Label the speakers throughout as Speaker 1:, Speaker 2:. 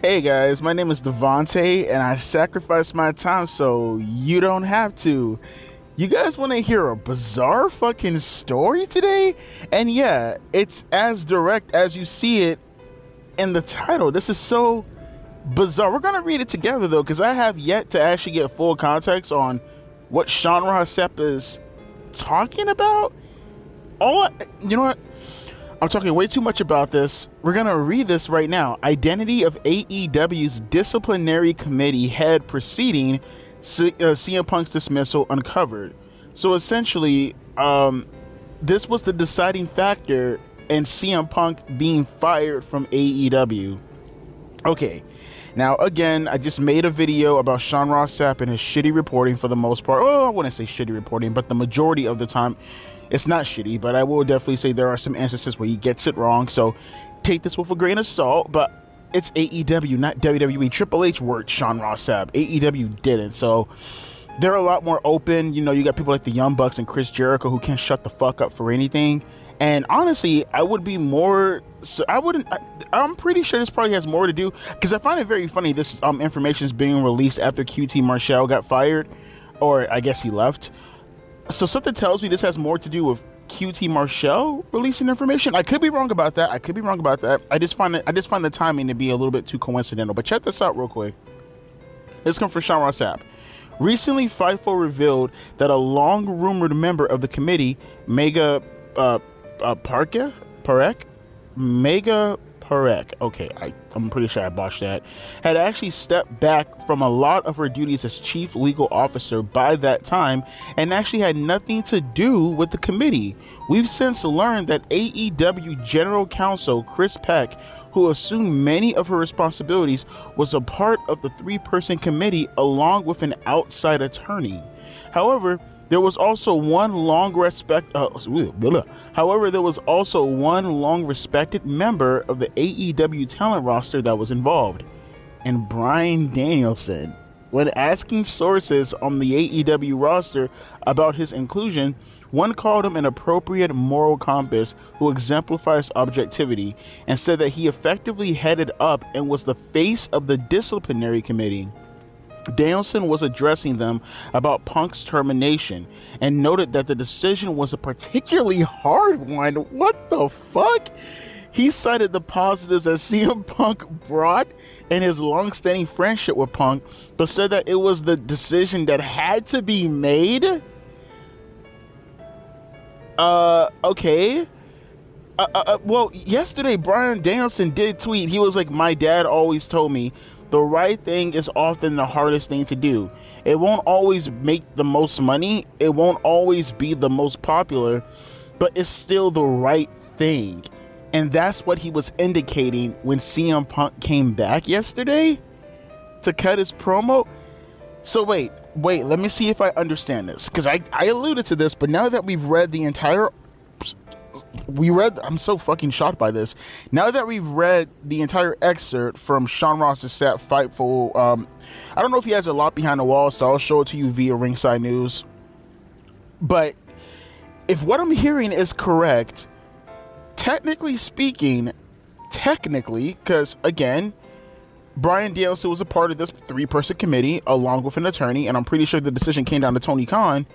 Speaker 1: Hey guys, my name is Devonte, and I sacrificed my time so you don't have to. You guys want to hear a bizarre fucking story today? And yeah, it's as direct as you see it in the title. This is so bizarre. We're gonna read it together though, because I have yet to actually get full context on what Sean Rossap is talking about. You know what? I'm talking way too much about this. We're going to read this right now. Identity of AEW's disciplinary committee head preceding CM Punk's dismissal uncovered. So essentially, this was the deciding factor in CM Punk being fired from AEW. Okay. Now, again, I just made a video about Sean Rossap and his shitty reporting for the most part. Oh, I wouldn't say shitty reporting, but the majority of the time, it's not shitty, but I will definitely say there are some instances where he gets it wrong. So take this with a grain of salt, but it's AEW, not WWE. Triple H worked Sean Rossap. AEW didn't. So they're a lot more open. You know, you got people like the Young Bucks and Chris Jericho who can't shut the fuck up for anything. And honestly, I would be more, so I'm pretty sure this probably has more to do, because I find it very funny this information is being released after QT Marshall got fired, or I guess he left. So something tells me this has more to do with QT Marshall releasing information. I could be wrong about that. I just find the timing to be a little bit too coincidental. But check this out real quick. This comes from Sean Rossap. Recently, Fightful revealed that a long-rumored member of the committee, Mega Parek, okay, I'm pretty sure I botched that, had actually stepped back from a lot of her duties as chief legal officer by that time and actually had nothing to do with the committee. We've since learned that AEW General Counsel Chris Peck, who assumed many of her responsibilities, was a part of the three-person committee along with an outside attorney. However, there was also one long respected member of the AEW talent roster that was involved, and Bryan Danielson. When asking sources on the AEW roster about his inclusion, one called him an appropriate moral compass who exemplifies objectivity, and said that he effectively headed up and was the face of the disciplinary committee. Danielson was addressing them about Punk's termination and noted that the decision was a particularly hard one. What the fuck? He cited the positives that CM Punk brought in his long-standing friendship with Punk, but said that it was the decision that had to be made. Okay. Well, yesterday Bryan Danielson did tweet. He was like, "My dad always told me the right thing is often the hardest thing to do. It won't always make the most money. It won't always be the most popular, but it's still the right thing." And that's what he was indicating when CM Punk came back yesterday to cut his promo. So wait, let me see if I understand this, because I alluded to this, but now that we've read the entire I'm so fucking shocked by this. Now that we've read the entire excerpt from Sean Ross's set Fightful, I don't know if he has a lot behind the wall, so I'll show it to you via Ringside News. But if what I'm hearing is correct, technically speaking, because again, Bryan Danielson was a part of this three-person committee along with an attorney, and I'm pretty sure the decision came down to Tony Khan.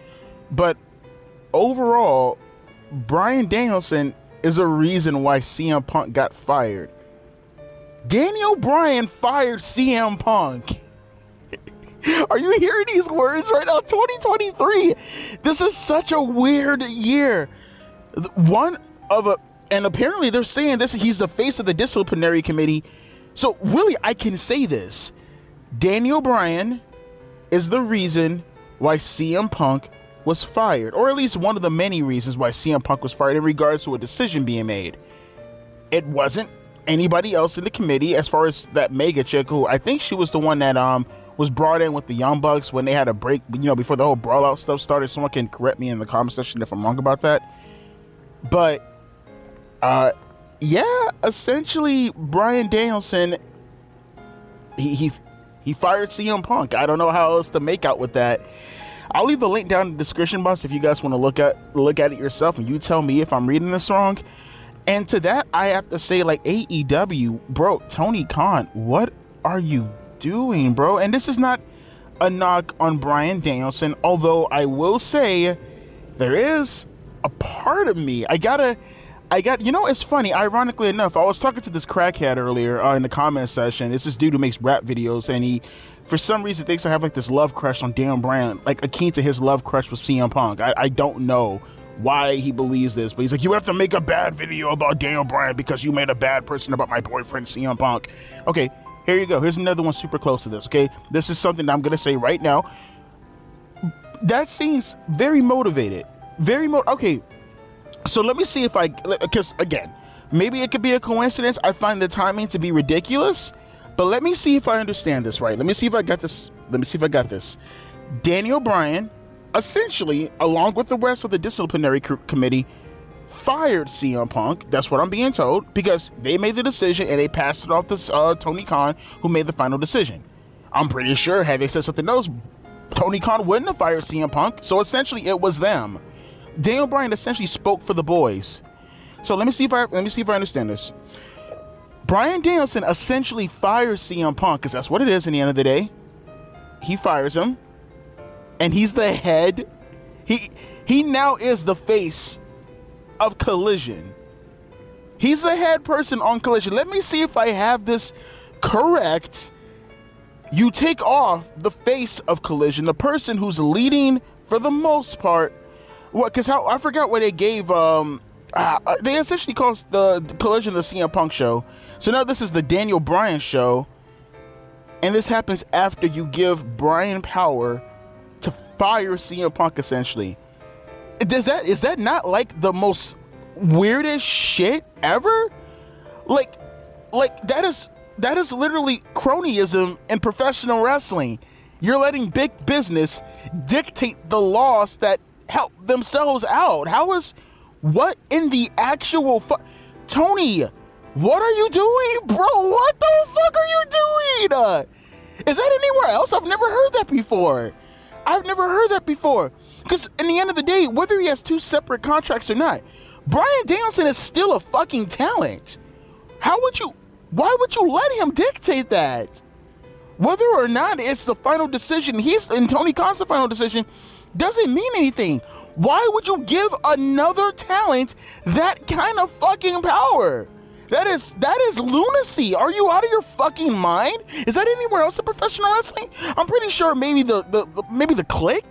Speaker 1: But overall, Bryan Danielson is a reason why CM Punk got fired. Daniel Bryan fired CM Punk. Are you hearing these words right now? 2023. This is such a weird year. And apparently they're saying this. He's the face of the disciplinary committee. So really, I can say this. Daniel Bryan is the reason why CM Punk was fired, or at least one of the many reasons why CM Punk was fired in regards to a decision being made. It wasn't anybody else in the committee, as far as that mega chick, who I think she was the one that was brought in with the Young Bucks when they had a break, before the whole brawl out stuff started. Someone can correct me in the comment section if I'm wrong about that. But yeah, essentially Bryan Danielson, he fired CM Punk. I don't know how else to make out with that. I'll leave the link down in the description box if you guys want to look at it yourself, and you tell me if I'm reading this wrong. And to that, I have to say, like, AEW, bro, Tony Khan, what are you doing, bro? And this is not a knock on Bryan Danielson, although I will say there is a part of me. You know, it's funny. Ironically enough, I was talking to this crackhead earlier in the comment section. It's this dude who makes rap videos, and he, for some reason, thinks I have like this love crush on Daniel Bryan, like akin to his love crush with CM Punk. I don't know why he believes this, but he's like, you have to make a bad video about Daniel Bryan because you made a bad person about my boyfriend CM Punk. Okay, here you go. Here's another one super close to this. Okay, this is something that I'm gonna say right now. That seems very motivated. Okay. So let me see if because again, maybe it could be a coincidence. I find the timing to be ridiculous, but let me see if I understand this right. Let me see if I got this. Daniel Bryan, essentially, along with the rest of the disciplinary committee, fired CM Punk. That's what I'm being told, because they made the decision and they passed it off to Tony Khan, who made the final decision. I'm pretty sure had they said something else, Tony Khan wouldn't have fired CM Punk. So essentially, it was them. Daniel Bryan essentially spoke for the boys. So let me see if I understand this. Bryan Danielson essentially fires CM Punk, because that's what it is in the end of the day. He fires him, and he's the head. He now is the face of Collision. He's the head person on Collision. Let me see if I have this correct. You take off the face of Collision, the person who's leading for the most part. What? Because I forgot what they gave. They essentially called the Collision the CM Punk show. So now this is the Daniel Bryan show, and this happens after you give Bryan power to fire CM Punk. Essentially, is that not like the most weirdest shit ever? Like that is literally cronyism in professional wrestling. You're letting big business dictate the laws that help themselves out. What in the actual Tony, what are you doing, bro? What the fuck are you doing? Is that anywhere else? I've never heard that before. Because in the end of the day, whether he has two separate contracts or not, Bryan Danielson is still a fucking talent. Why would you let him dictate that? Whether or not it's the final decision, and Tony Khan's the final decision, doesn't mean anything. Why would you give another talent that kind of fucking power? That is lunacy. Are you out of your fucking mind? Is that anywhere else in professional wrestling? I'm pretty sure maybe the Click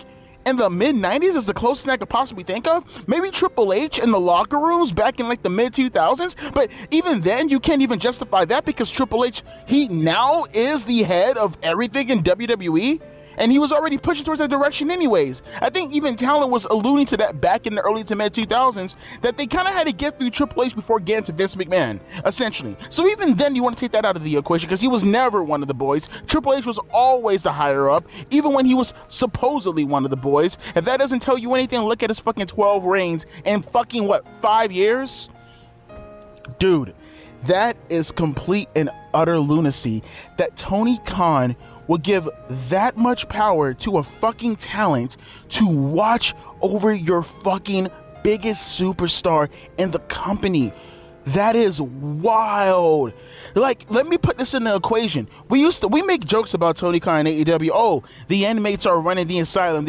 Speaker 1: in the mid-90s is the closest I could possibly think of. Maybe Triple H in the locker rooms back in like the mid-2000s. But even then, you can't even justify that, because Triple H, he now is the head of everything in WWE. And he was already pushing towards that direction anyways. I think even Talent was alluding to that back in the early to mid 2000s, that they kind of had to get through Triple H before getting to Vince McMahon, essentially. So even then, you want to take that out of the equation, because he was never one of the boys. Triple H was always the higher up, even when he was supposedly one of the boys. If that doesn't tell you anything, look at his fucking 12 reigns in fucking, 5 years? Dude, that is complete and utter lunacy that Tony Khan will give that much power to a fucking talent to watch over your fucking biggest superstar in the company. That is wild. Like, let me put this in the equation. We make jokes about Tony Khan and AEW. Oh, the inmates are running the asylum.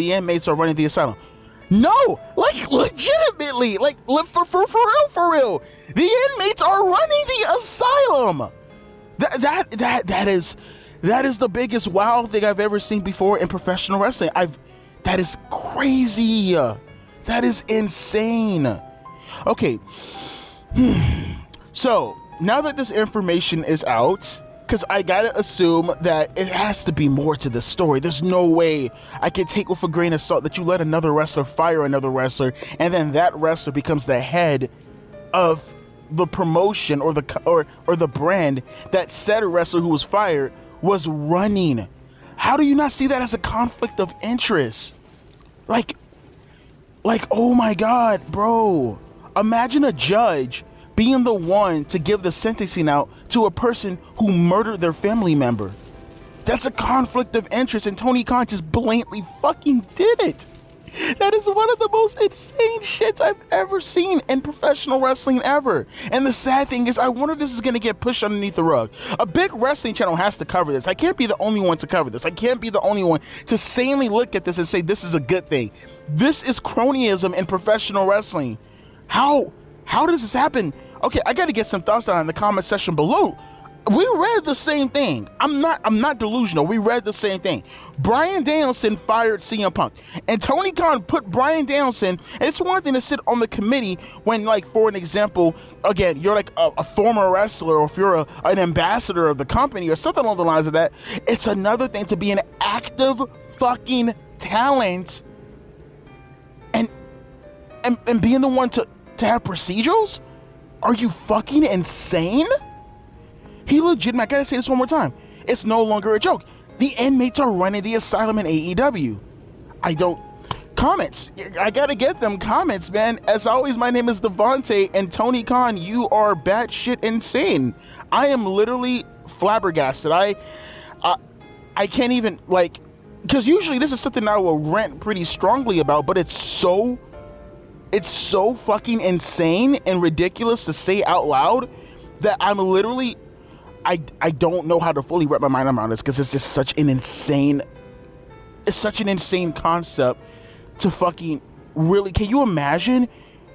Speaker 1: No, like legitimately, like for real. The inmates are running the asylum. That is the biggest wow thing I've ever seen before in professional wrestling. That is crazy. That is insane. Okay. So now that this information is out, because I gotta assume that it has to be more to the story. There's no way I can take with a grain of salt that you let another wrestler fire another wrestler, and then that wrestler becomes the head of the promotion or the brand that said wrestler who was fired was running. How do you not see that as a conflict of interest? Like, oh my God, bro. Imagine a judge being the one to give the sentencing out to a person who murdered their family member. That's a conflict of interest, and Tony Khan just blatantly fucking did it. That is one of the most insane shits I've ever seen in professional wrestling ever. And the sad thing is, I wonder if this is going to get pushed underneath the rug. A big wrestling channel has to cover this. I can't be the only one to cover this. I can't be the only one to sanely look at this and say this is a good thing. This is cronyism in professional wrestling. How does this happen? Okay, I got to get some thoughts down in the comment section below. We read the same thing. I'm not delusional. We read the same thing. Bryan Danielson fired CM Punk, and Tony Khan put Bryan Danielson. And it's one thing to sit on the committee when, like, for an example, again, you're like a former wrestler, or if you're an ambassador of the company or something along the lines of that. It's another thing to be an active fucking talent and being the one to have procedurals. Are you fucking insane? He legitimate, I gotta say this one more time. It's no longer a joke. The inmates are running the asylum in AEW. Comments. I gotta get them comments, man. As always, my name is Devontae, and Tony Khan, you are batshit insane. I am literally flabbergasted. I can't even, like, because usually this is something I will rant pretty strongly about, but it's so fucking insane and ridiculous to say out loud that I'm literally, I don't know how to fully wrap my mind around this, because it's just such an insane concept to fucking really. Can you imagine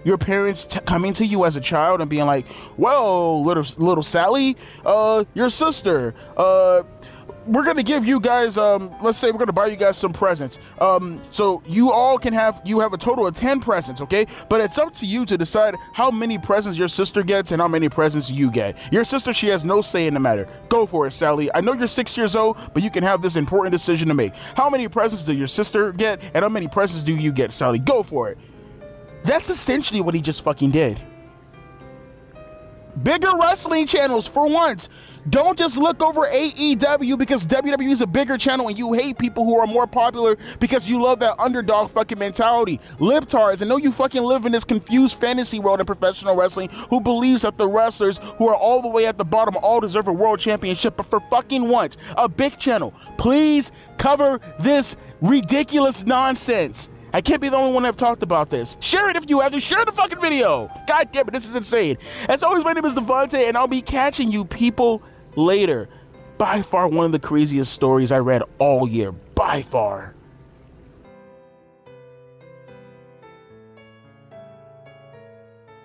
Speaker 1: your parents coming to you as a child and being like, well, little Sally, your sister, we're gonna give you guys, let's say we're gonna buy you guys some presents, so you have a total of 10 presents, okay? But it's up to you to decide how many presents your sister gets and how many presents you get. Your sister, she has no say in the matter. Go for it, Sally. I know you're 6 years old, but you can have this important decision to make. How many presents does your sister get, and how many presents do you get, Sally? Go for it. That's essentially what he just fucking did. Bigger wrestling channels, for once, don't just look over AEW because WWE is a bigger channel and you hate people who are more popular because you love that underdog fucking mentality. Libtards, I know you fucking live in this confused fantasy world in professional wrestling who believes that the wrestlers who are all the way at the bottom all deserve a world championship, but for fucking once, a big channel, please cover this ridiculous nonsense. I can't be the only one to have talked about this. Share it if you have to. Share the fucking video. God damn it, this is insane. As always, my name is Devontae, and I'll be catching you people later. By far one of the craziest stories I read all year. By far.